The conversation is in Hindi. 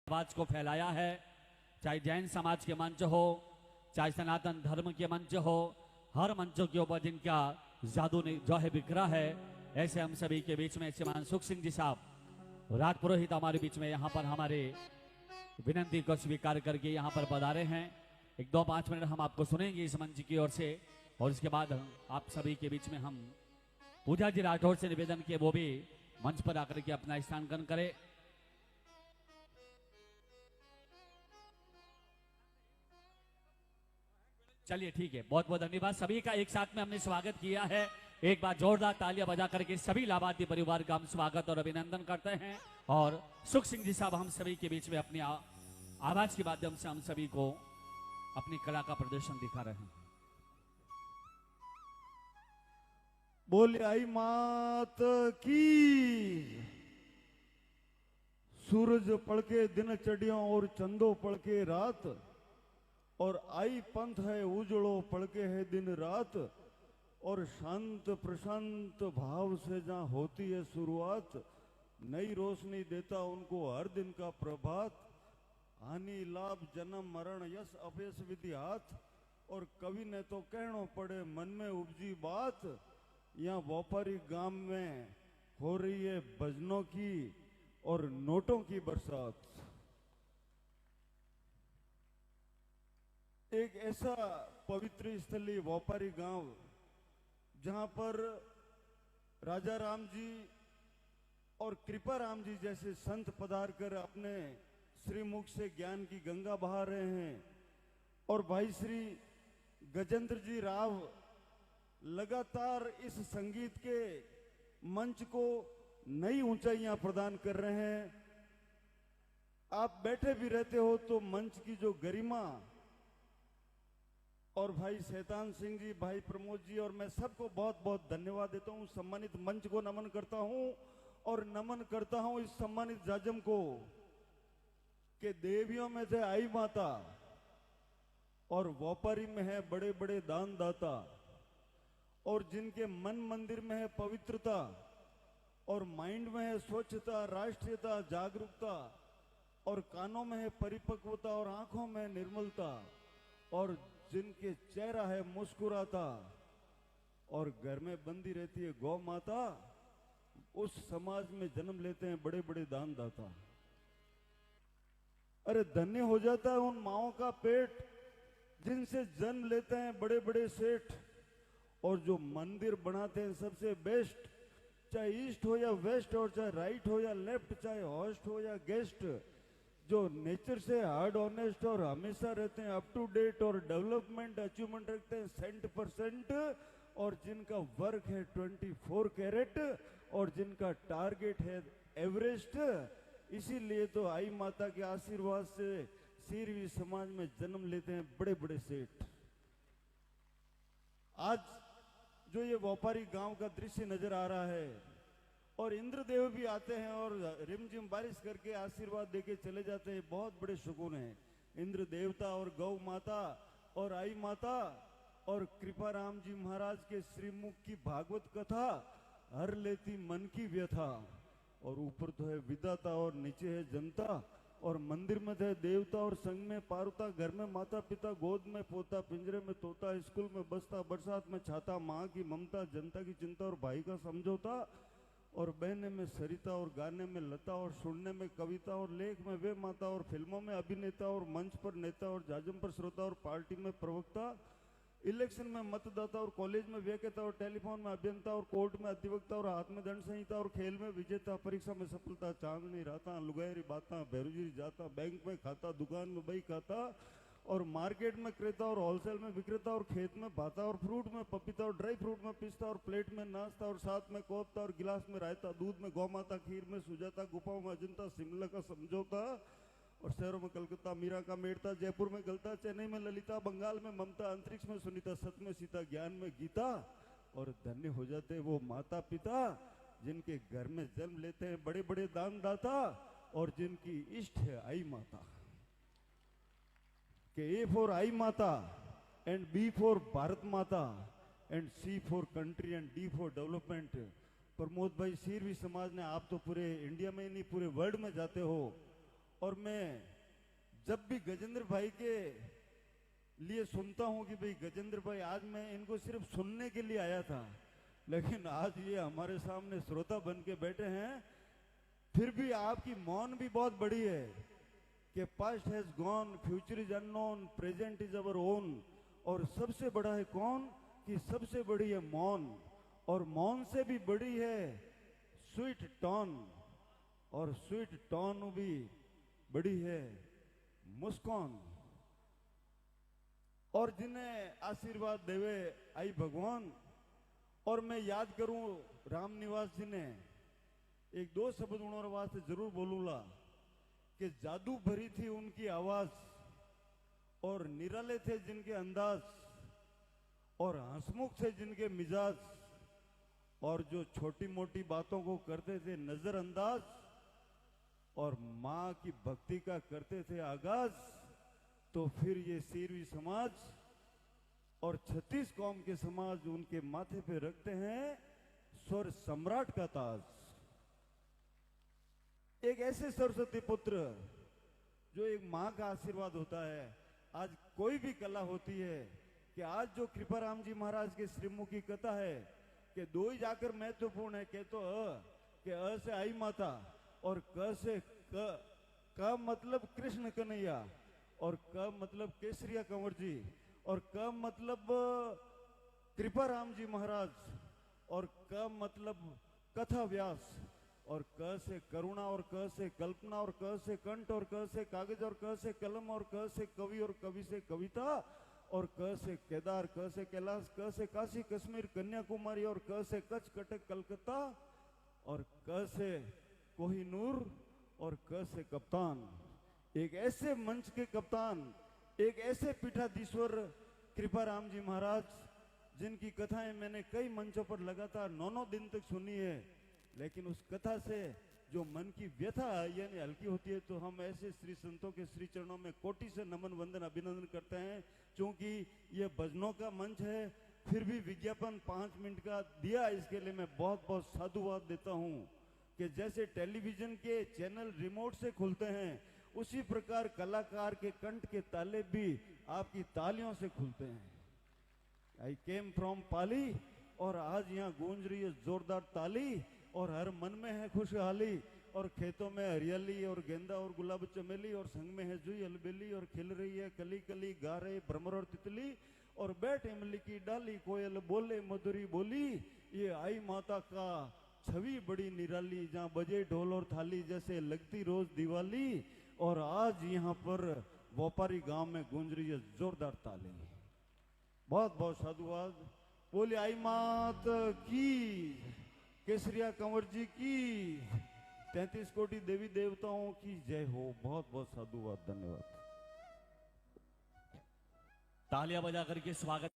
आवाज को फैलाया है, चाहे जैन समाज के मंच हो, चाहे सनातन धर्म के मंच हो, हर मंचों के ऊपर जिनका जादू ने जो है बिखरा है, ऐसे हम सभी के बीच में श्रीमान सुख सिंह जी साहब राज पुरोहित हमारे बीच में यहाँ पर हमारे विनंती को स्वीकार करके यहाँ पर पधारे हैं। 1-2-5 मिनट हम आपको सुनेंगे इस मंच की ओर से, और इसके बाद आप सभी के बीच में हम पूजा जी राठौर से निवेदन किए वो भी मंच पर आकर के अपना स्थान ग्रहण करें। चलिए ठीक है, बहुत बहुत धन्यवाद सभी का। एक साथ में हमने स्वागत किया है, एक बार जोरदार तालियां बजा करके सभी लाभार्थी परिवार का हम स्वागत और अभिनंदन करते हैं। और सुख सिंह जी साहब हम सभी के बीच में अपनी आवाज के माध्यम से हम सभी को अपनी कला का प्रदर्शन दिखा रहे हैं। बोले आई मात की। सूरज पड़के दिन चढ़िया और चंदो पड़के रात, और आई पंथ है उजड़ो पड़के है दिन रात, और शांत प्रशांत भाव से जहां होती है शुरुआत, नई रोशनी देता उनको हर दिन का प्रभात। हानि लाभ जन्म मरण यश अपयश विधि हाथ, और कवि ने तो कहना पड़े मन में उपजी बात। यहाँ व्यापारी गांव में हो रही है भजनों की और नोटों की बरसात। एक ऐसा पवित्र स्थलीय व्यापारी गांव जहां पर राजा राम जी और कृपा राम जी जैसे संत पधार कर अपने श्रीमुख से ज्ञान की गंगा बहा रहे हैं, और भाई श्री गजेंद्र जी राव लगातार इस संगीत के मंच को नई ऊंचाइयां प्रदान कर रहे हैं। आप बैठे भी रहते हो तो मंच की जो गरिमा, और भाई शैतान सिंह जी, भाई प्रमोद जी, और मैं सबको बहुत बहुत धन्यवाद देता हूं। सम्मानित मंच को नमन करता हूं, और नमन करता हूं इस सम्मानित जाजम को कि देवियों में से आई माता, और व्यापारी में है बड़े बड़े दान दाता, और जिनके मन मंदिर में है पवित्रता, और माइंड में है स्वच्छता, राष्ट्रीयता, जागरूकता, और कानों में है परिपक्वता, और आंखों में है निर्मलता, और जिनके चेहरा है मुस्कुराता, और घर में बंदी रहती है गौ माता, उस समाज में जन्म लेते हैं बड़े बड़े दान दाता। अरे धन्य हो जाता है उन माओं का पेट जिनसे जन्म लेते हैं बड़े बड़े सेठ, और जो मंदिर बनाते हैं सबसे बेस्ट, चाहे ईस्ट हो या वेस्ट, और चाहे राइट हो या लेफ्ट, चाहे होस्ट हो या गेस्ट, जो नेचर से हार्ड ऑनेस्ट और हमेशा रहते हैं अप टू डेट, और डेवलपमेंट अचीवमेंट रखते हैं 100%, और जिनका वर्क है 24 कैरेट, और जिनका टारगेट है एवरेस्ट। इसीलिए तो आई माता के आशीर्वाद से सीरवी समाज में जन्म लेते हैं बड़े बड़े सेठ। आज जो ये व्यापारी गांव का दृश्य नजर आ रहा है, और इंद्रदेव भी आते हैं और रिमझिम बारिश करके आशीर्वाद देके चले जाते हैं, बहुत बड़े सुकून है। इंद्र देवता और गौ माता और आई माता और कृपा राम जी महाराज के श्रीमुख की भागवत कथा हर लेती मन की व्यथा। और ऊपर तो है विधाता और नीचे है जनता, और मंदिर में है देवता और संग में पारुता, घर में माता पिता, गोद में पोता, पिंजरे में तोता, स्कूल में बसता, बरसात में छाता, माँ की ममता, जनता की चिंता और भाई का समझौता, और बहने में सरिता, और गाने में लता, और सुनने में कविता, और लेख में वे माता, और फिल्मों में अभिनेता, और मंच पर नेता, और जाजम पर श्रोता, और पार्टी में प्रवक्ता, इलेक्शन में मतदाता, और कॉलेज में व्यक्ता, और टेलीफोन में अभियंता, और कोर्ट में अधिवक्ता, और हाथ में दंड संहिता, और खेल में विजेता, परीक्षा में सफलता, चांदनी राता, लुगायरी बाता, भैरुजी जाता, बैंक में खाता, दुकान में बही खाता, और मार्केट में क्रेता, और होलसेल में विक्रेता, और खेत में भाता, और फ्रूट में पपीता, और ड्राई फ्रूट में पिस्ता, और प्लेट में नाश्ता, और साथ में कोफ्ता, और गिलास में रायता, दूध में गौ माता, खीर में सुजाता, गुफाओं में अजंता, शिमला का समझौता, और शहरों में कलकत्ता मीरा का मेड़ता, जयपुर में गलता, चेन्नई में ललिता, बंगाल में ममता, अंतरिक्ष में सुनीता, सत में सीता, ज्ञान में गीता। और धन्य हो जाते वो माता पिता जिनके घर में जन्म लेते हैं बड़े बड़े दान दाता, और जिनकी इष्ट है आई माता। के ए फॉर आई माता, and B for Bharat Mata, and C for country, and D for development. Pramod bhai, Seervi समाज ने, आप तो पूरे इंडिया में ही नहीं पूरे वर्ल्ड में जाते हो, और मैं जब भी गजेंद्र भाई के लिए सुनता हूं कि भाई गजेंद्र भाई, आज मैं इनको सिर्फ सुनने के लिए आया था, लेकिन आज ये हमारे सामने श्रोता बन के बैठे हैं। फिर भी आपकी मौन भी बहुत बड़ी है कि past has gone, future is unknown, present is our own. और सबसे बड़ा है कौन? कि सबसे बड़ी है मौन, और मौन से भी बड़ी है स्वीट टोन, और स्वीट टोन भी बड़ी है मुस्कान। और जिन्हें आशीर्वाद देवे आई भगवान। और मैं याद करूं राम निवास जी ने एक दो शब्द उन्होंने वास्ते जरूर बोलूंगा कि जादू भरी थी उनकी आवाज, और निराले थे जिनके अंदाज, और हंसमुख थे जिनके मिजाज, और जो छोटी मोटी बातों को करते थे नजरअंदाज, और माँ की भक्ति का करते थे आगाज। तो फिर ये सीरवी समाज और 36 कौम के समाज उनके माथे पे रखते हैं स्वर सम्राट का ताज। एक ऐसे सरस्वती पुत्र जो एक माँ का आशीर्वाद होता है। आज कोई भी कला होती है कि आज जो कृपाराम जी महाराज के श्रीमुखी कथा है कि दो ही जाकर महत्वपूर्ण है, के तो कि अ से आई माता, और क से क मतलब कृष्ण कन्हैया, और क मतलब केसरिया कंवर जी, और क मतलब कृपाराम जी महाराज, और क मतलब कथा व्यास, और क से करुणा, और क से कल्पना, और क से कंठ, और क से कागज, और क से कलम, और क से कवि, और कवि से कविता, और क से केदार, क से कैलाश, क से काशी कश्मीर कन्याकुमारी, और क से कच्छ कटक कलकत्ता, और क से कोहिनूर, और क से कप्तान। एक ऐसे मंच के कप्तान, एक ऐसे पीठाधीश्वर कृपाराम जी महाराज, जिनकी कथाएं मैंने कई मंचों पर लगातार 9-9 दिन तक सुनी है, लेकिन उस कथा से जो मन की व्यथा यानी हल्की होती है, तो हम ऐसे श्री संतों के श्री चरणों में कोटि से नमन वंदन अभिनंदन करते हैं। क्योंकि ये भजनों का मंच है, फिर भी विज्ञापन 5 मिनट का दिया, इसके लिए मैं बहुत बहुत साधुवाद देता हूं कि जैसे टेलीविजन के चैनल रिमोट से खुलते हैं, उसी प्रकार कलाकार के कंठ के ताले भी आपकी तालियों से खुलते हैं। आई केम फ्रॉम पाली, और आज यहाँ गूंज रही है जोरदार ताली, और हर मन में है खुशहाली, और खेतों में हरियाली, और गेंदा और गुलाब चमेली, और संग में है जुई अलबेली, और खिल रही है कली कली, गा रहे भ्रमर और तितली, और बैठे इमली की डाली, कोयल बोले मधुरी बोली। ये आई माता का छवि बड़ी निराली, जहाँ बजे ढोल और थाली जैसे लगती रोज दिवाली। और आज यहाँ पर व्यापारी गांव में गूंज रही है जोरदार ताली। बहुत बहुत साधुवाद। बोले आई मात की, केसरिया कंवर जी की, 33 कोटि देवी देवताओं की जय हो। बहुत बहुत साधुवाद, धन्यवाद। तालियां बजा करके स्वागत।